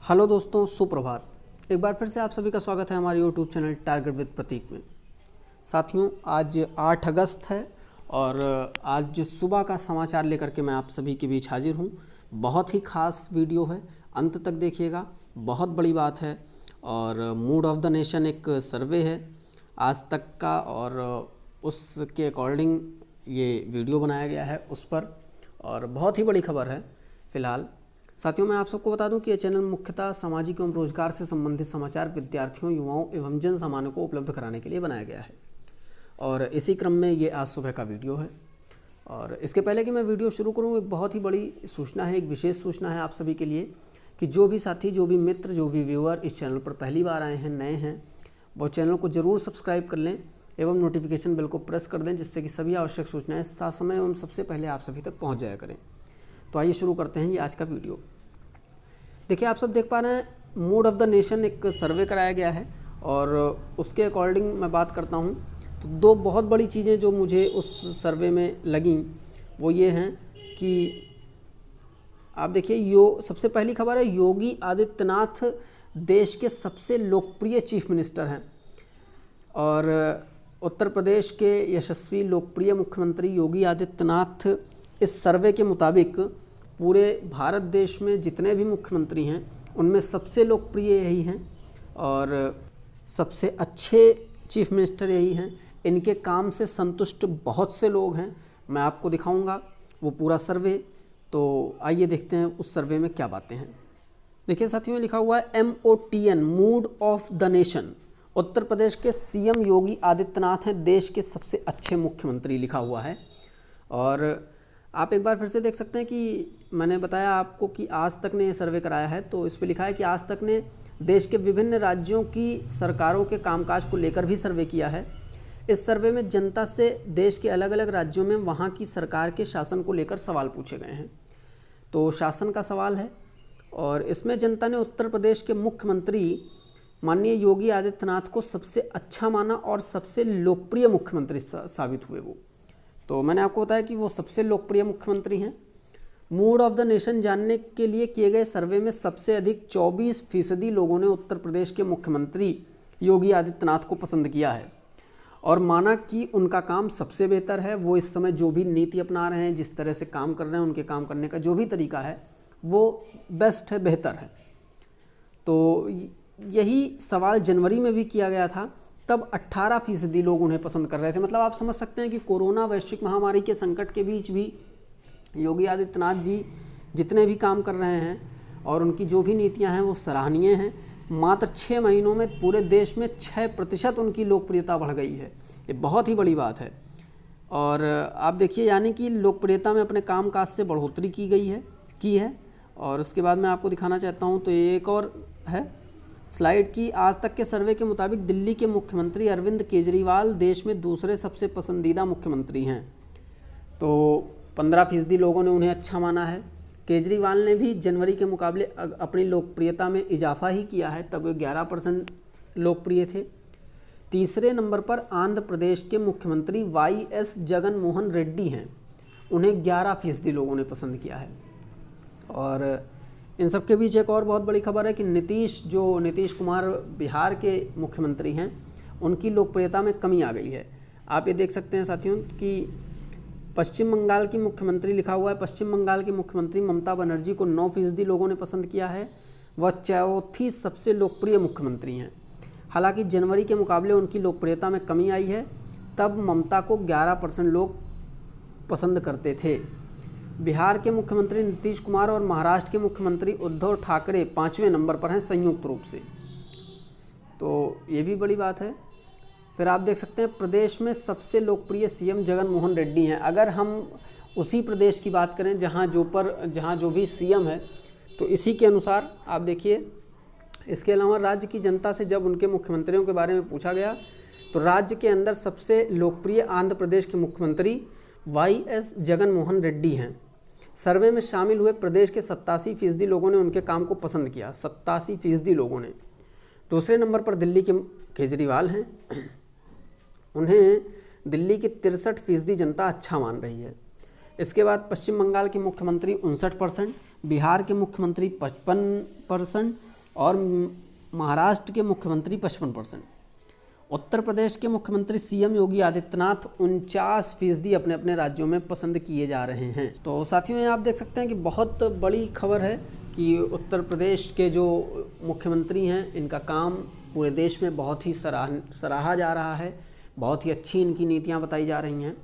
Hello दोस्तों, सुप्रभात। एक बार फिर से आप सभी का स्वागत है हमारे यूट्यूब चैनल टारगेट विद प्रतीक में। साथियों, आज 8 अगस्त है और आज सुबह का समाचार लेकर के मैं आप सभी के बीच हाजिर हूँ। बहुत ही खास वीडियो है, अंत तक देखिएगा, बहुत बड़ी बात है। और मूड ऑफ द नेशन एक सर्वे है आज तक का और उसके अकॉर्डिंग ये वीडियो बनाया गया है उस पर, और बहुत ही बड़ी खबर है फ़िलहाल। साथियों, मैं आप सबको बता दूं कि यह चैनल मुख्यतः सामाजिक एवं रोजगार से संबंधित समाचार विद्यार्थियों, युवाओं एवं जन सामान्य को उपलब्ध कराने के लिए बनाया गया है और इसी क्रम में ये आज सुबह का वीडियो है। और इसके पहले कि मैं वीडियो शुरू करूं, एक बहुत ही बड़ी सूचना है, एक विशेष सूचना है आप सभी के लिए कि जो भी साथी, जो भी मित्र, जो भी व्यूअर इस चैनल पर पहली बार आए हैं, नए हैं, वो चैनल को ज़रूर सब्सक्राइब कर लें एवं नोटिफिकेशन बेल को प्रेस कर दें, जिससे कि सभी आवश्यक सूचनाएँ समय एवं सबसे पहले आप सभी तक पहुँच जाया करें। तो आइए शुरू करते हैं ये आज का वीडियो। देखिए, आप सब देख पा रहे हैं, मूड ऑफ द नेशन एक सर्वे कराया गया है और उसके अकॉर्डिंग मैं बात करता हूं तो दो बहुत बड़ी चीज़ें जो मुझे उस सर्वे में लगीं वो ये हैं कि आप देखिए, सबसे पहली खबर है, योगी आदित्यनाथ देश के सबसे लोकप्रिय चीफ मिनिस्टर हैं और उत्तर प्रदेश के यशस्वी लोकप्रिय मुख्यमंत्री योगी आदित्यनाथ इस सर्वे के मुताबिक पूरे भारत देश में जितने भी मुख्यमंत्री हैं उनमें सबसे लोकप्रिय यही हैं और सबसे अच्छे चीफ मिनिस्टर यही हैं। इनके काम से संतुष्ट बहुत से लोग हैं, मैं आपको दिखाऊंगा वो पूरा सर्वे। तो आइए देखते हैं उस सर्वे में क्या बातें हैं। देखिए साथियों, में लिखा हुआ है MOTN, mood of the nation. Uttar Pradesh के CM योगी आदित्यनाथ हैं देश के सबसे अच्छे मुख्यमंत्री, लिखा हुआ है। और आप एक बार फिर से देख सकते हैं कि मैंने बताया आपको कि आज तक ने ये सर्वे कराया है, तो इस पे लिखा है कि आज तक ने देश के विभिन्न राज्यों की सरकारों के कामकाज को लेकर भी सर्वे किया है। इस सर्वे में जनता से देश के अलग अलग राज्यों में वहाँ की सरकार के शासन को लेकर सवाल पूछे गए हैं। तो शासन का सवाल है और इसमें जनता ने उत्तर प्रदेश के मुख्यमंत्री माननीय योगी आदित्यनाथ को सबसे अच्छा माना और सबसे लोकप्रिय मुख्यमंत्री साबित हुए वो। तो मैंने आपको बताया कि वो सबसे लोकप्रिय मुख्यमंत्री हैं। मूड ऑफ द नेशन जानने के लिए किए गए सर्वे में सबसे अधिक 24% लोगों ने उत्तर प्रदेश के मुख्यमंत्री योगी आदित्यनाथ को पसंद किया है और माना कि उनका काम सबसे बेहतर है। वो इस समय जो भी नीति अपना रहे हैं, जिस तरह से काम कर रहे हैं, उनके काम करने का जो भी तरीका है वो बेस्ट है, बेहतर है। तो यही सवाल जनवरी में भी किया गया था, तब 18% लोग उन्हें पसंद कर रहे थे। मतलब आप समझ सकते हैं कि कोरोना वैश्विक महामारी के संकट के बीच भी योगी आदित्यनाथ जी जितने भी काम कर रहे हैं और उनकी जो भी नीतियां हैं वो सराहनीय हैं। मात्र 6 महीनों में पूरे देश में 6% उनकी लोकप्रियता बढ़ गई है। ये बहुत ही बड़ी बात है। और आप देखिए, यानी कि लोकप्रियता में अपने कामकाज से बढ़ोतरी की है। और उसके बाद मैं आपको दिखाना चाहता हूँ, तो ये एक और है स्लाइड की। आज तक के सर्वे के मुताबिक दिल्ली के मुख्यमंत्री अरविंद केजरीवाल देश में दूसरे सबसे पसंदीदा मुख्यमंत्री हैं। तो 15% लोगों ने उन्हें अच्छा माना है। केजरीवाल ने भी जनवरी के मुकाबले अपनी लोकप्रियता में इजाफा ही किया है, तब वे 11% लोकप्रिय थे। तीसरे नंबर पर आंध्र प्रदेश के मुख्यमंत्री YS जगन मोहन रेड्डी हैं, उन्हें 11% लोगों ने पसंद किया है। और इन सब के बीच एक और बहुत बड़ी खबर है कि नीतीश कुमार बिहार के मुख्यमंत्री हैं, उनकी लोकप्रियता में कमी आ गई है। आप ये देख सकते हैं साथियों कि पश्चिम बंगाल की मुख्यमंत्री, लिखा हुआ है, पश्चिम बंगाल की मुख्यमंत्री ममता बनर्जी को 9% लोगों ने पसंद किया है। वह चौथी सबसे लोकप्रिय मुख्यमंत्री हैं। हालांकि जनवरी के मुकाबले उनकी लोकप्रियता में कमी आई है, तब ममता को 11% लोग पसंद करते थे। बिहार के मुख्यमंत्री नीतीश कुमार और महाराष्ट्र के मुख्यमंत्री उद्धव ठाकरे 5वें नंबर पर हैं संयुक्त रूप से। तो ये भी बड़ी बात है। फिर आप देख सकते हैं प्रदेश में सबसे लोकप्रिय CM जगन मोहन रेड्डी हैं। अगर हम उसी प्रदेश की बात करें जहाँ जो भी CM है, तो इसी के अनुसार आप देखिए। इसके अलावा राज्य की जनता से जब उनके मुख्यमंत्रियों के बारे में पूछा गया, तो राज्य के अंदर सबसे लोकप्रिय आंध्र प्रदेश के मुख्यमंत्री YS जगन मोहन रेड्डी हैं। सर्वे में शामिल हुए प्रदेश के 87% लोगों ने उनके काम को पसंद किया, 87% लोगों ने। दूसरे नंबर पर दिल्ली के केजरीवाल हैं, उन्हें दिल्ली की 63% जनता अच्छा मान रही है। इसके बाद पश्चिम बंगाल के मुख्यमंत्री 59%, बिहार के मुख्यमंत्री 55% और महाराष्ट्र के मुख्यमंत्री 55%। उत्तर प्रदेश के मुख्यमंत्री सीएम योगी आदित्यनाथ 49% अपने अपने राज्यों में पसंद किए जा रहे हैं। तो साथियों, ये आप देख सकते हैं कि बहुत बड़ी खबर है कि उत्तर प्रदेश के जो मुख्यमंत्री हैं इनका काम पूरे देश में बहुत ही सराहा जा रहा है। बहुत ही अच्छी इनकी नीतियां बताई जा रही हैं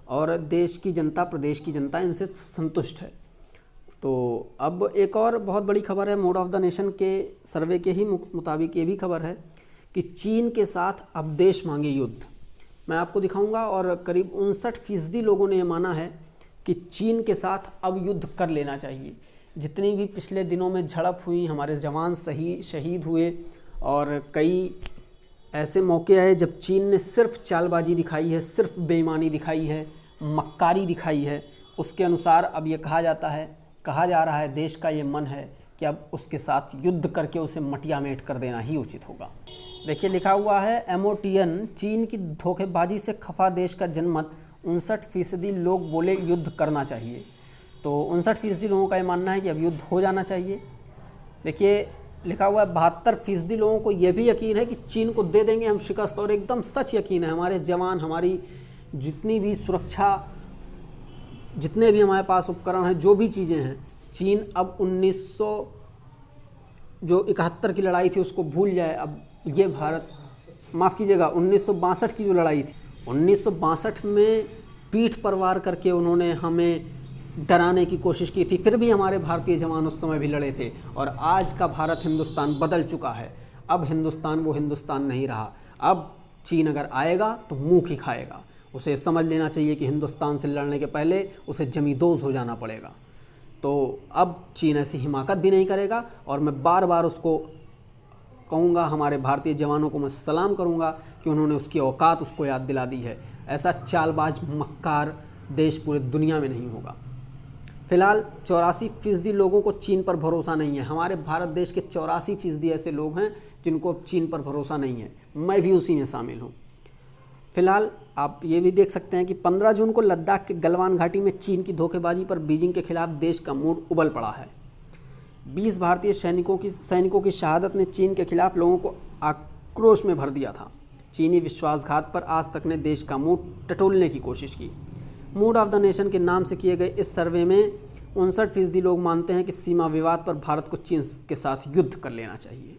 और देश की जनता, प्रदेश की जनता इनसे संतुष्ट है। तो अब एक और बहुत बड़ी खबर है, मूड ऑफ द नेशन के सर्वे के ही मुताबिक ये भी खबर है कि चीन के साथ अब देश मांगे युद्ध। मैं आपको दिखाऊंगा और करीब 59% लोगों ने ये माना है कि चीन के साथ अब युद्ध कर लेना चाहिए। जितनी भी पिछले दिनों में झड़प हुई, हमारे जवान शहीद हुए और कई ऐसे मौके आए जब चीन ने सिर्फ चालबाजी दिखाई है, सिर्फ बेईमानी दिखाई है, मक्कारी दिखाई है, उसके अनुसार अब ये कहा जा रहा है, देश का ये मन है कि अब उसके साथ युद्ध करके उसे मटिया मेट कर देना ही उचित होगा। देखिए लिखा हुआ है MOTN, चीन की धोखेबाजी से खफा देश का जनमत, 59% लोग बोले युद्ध करना चाहिए। तो 59% लोगों का ये मानना है कि अब युद्ध हो जाना चाहिए। देखिए लिखा हुआ है 72% लोगों को ये भी यकीन है कि चीन को दे देंगे हम शिकस्त, और एकदम सच यकीन है। हमारे जवान, हमारी जितनी भी सुरक्षा, जितने भी हमारे पास उपकरण हैं, जो भी चीज़ें हैं, चीन अब 1971 की लड़ाई थी उसको भूल जाए। अब ये भारत, माफ़ कीजिएगा, 1962 की जो लड़ाई थी, 1962 में पीठ परवार करके उन्होंने हमें डराने की कोशिश की थी, फिर भी हमारे भारतीय जवान उस समय भी लड़े थे। और आज का भारत, हिंदुस्तान बदल चुका है। अब हिंदुस्तान वो हिंदुस्तान नहीं रहा। अब चीन अगर आएगा तो मुँह ही खाएगा। उसे समझ लेना चाहिए कि हिंदुस्तान से लड़ने के पहले उसे जमींदोज़ हो जाना पड़ेगा। तो अब चीन ऐसी हिमाकत भी नहीं करेगा। और मैं बार बार उसको कहूँगा, हमारे भारतीय जवानों को मैं सलाम करूँगा कि उन्होंने उसकी औकात उसको याद दिला दी है। ऐसा चालबाज मक्कार देश पूरे दुनिया में नहीं होगा। फिलहाल 84% लोगों को चीन पर भरोसा नहीं है। हमारे भारत देश के 84% ऐसे लोग हैं जिनको चीन पर भरोसा नहीं है। मैं भी उसी में शामिल हूँ। फिलहाल आप ये भी देख सकते हैं कि 15 जून को लद्दाख के गलवान घाटी में चीन की धोखेबाजी पर बीजिंग के खिलाफ देश का मूड उबल पड़ा है। 20 भारतीय सैनिकों की शहादत ने चीन के खिलाफ लोगों को आक्रोश में भर दिया था। चीनी विश्वासघात पर आज तक ने देश का मूड टटोलने की कोशिश की। मूड ऑफ द नेशन के नाम से किए गए इस सर्वे में 59% लोग मानते हैं कि सीमा विवाद पर भारत को चीन के साथ युद्ध कर लेना चाहिए।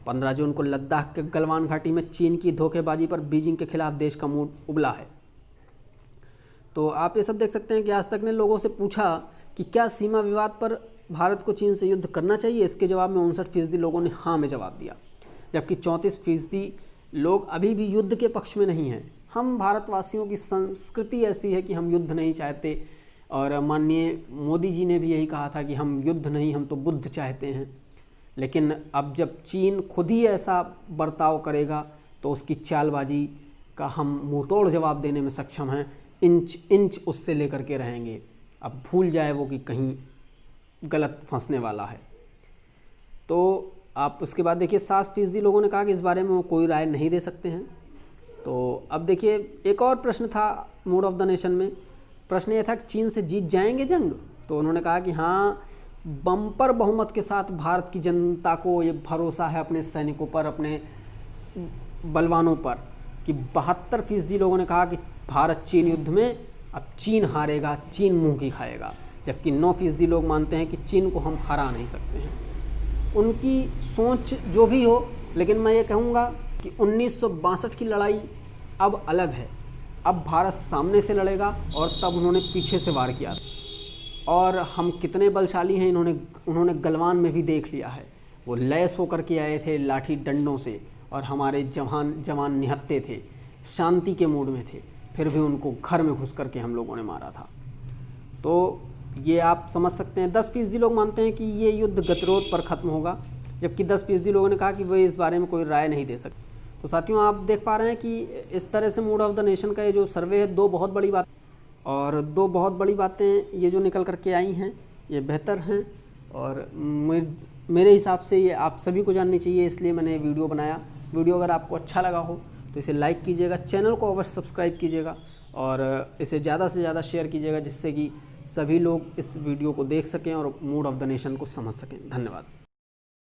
15 जून को लद्दाख के गलवान घाटी में चीन की धोखेबाजी पर बीजिंग के खिलाफ देश का मूड उबला है। तो आप ये सब देख सकते हैं कि आज तक ने लोगों से पूछा कि क्या सीमा विवाद पर भारत को चीन से युद्ध करना चाहिए। इसके जवाब में 59% लोगों ने हाँ में जवाब दिया, जबकि 34% लोग अभी भी युद्ध के पक्ष में नहीं हैं। हम भारतवासियों की संस्कृति ऐसी है कि हम युद्ध नहीं चाहते, और माननीय मोदी जी ने भी यही कहा था कि हम युद्ध नहीं, हम तो बुद्ध चाहते हैं। लेकिन अब जब चीन खुद ही ऐसा बर्ताव करेगा तो उसकी चालबाजी का हम मुंहतोड़ जवाब देने में सक्षम हैं। इंच इंच उससे लेकर के रहेंगे। अब भूल जाए वो कि कहीं गलत फंसने वाला है। तो आप उसके बाद देखिए 7% लोगों ने कहा कि इस बारे में वो कोई राय नहीं दे सकते हैं। तो अब देखिए एक और प्रश्न था मूड ऑफ द नेशन में। प्रश्न ये था कि चीन से जीत जाएंगे जंग। तो उन्होंने कहा कि हाँ, बम्पर बहुमत के साथ भारत की जनता को ये भरोसा है अपने सैनिकों पर, अपने बलवानों पर, कि 72% लोगों ने कहा कि भारत चीन युद्ध में अब चीन हारेगा, चीन मुँह की खाएगा, जबकि 9% लोग मानते हैं कि चीन को हम हरा नहीं सकते हैं। उनकी सोच जो भी हो, लेकिन मैं ये कहूँगा कि 1962 की लड़ाई अब अलग है। अब भारत सामने से लड़ेगा और तब उन्होंने पीछे से वार किया, और हम कितने बलशाली हैं उन्होंने गलवान में भी देख लिया है। वो लैस होकर के आए थे लाठी डंडों से, और हमारे जवान निहत्ते थे, शांति के मूड में थे, फिर भी उनको घर में घुस करके हम लोगों ने मारा था। तो ये आप समझ सकते हैं। 10% लोग मानते हैं कि ये युद्ध गतिरोध पर ख़त्म होगा, जबकि 10% लोगों ने कहा कि वे इस बारे में कोई राय नहीं दे सकते। तो साथियों, आप देख पा रहे हैं कि इस तरह से मूड ऑफ द नेशन का ये जो सर्वे है, दो बहुत बड़ी बातें ये जो निकल करके आई हैं ये बेहतर हैं, और मेरे हिसाब से ये आप सभी को जाननी चाहिए, इसलिए मैंने वीडियो बनाया। वीडियो अगर आपको अच्छा लगा हो तो इसे लाइक कीजिएगा, चैनल को अवश्य सब्सक्राइब कीजिएगा, और इसे ज़्यादा से ज़्यादा शेयर कीजिएगा, जिससे कि सभी लोग इस वीडियो को देख सकें और मूड ऑफ द नेशन को समझ सकें। धन्यवाद।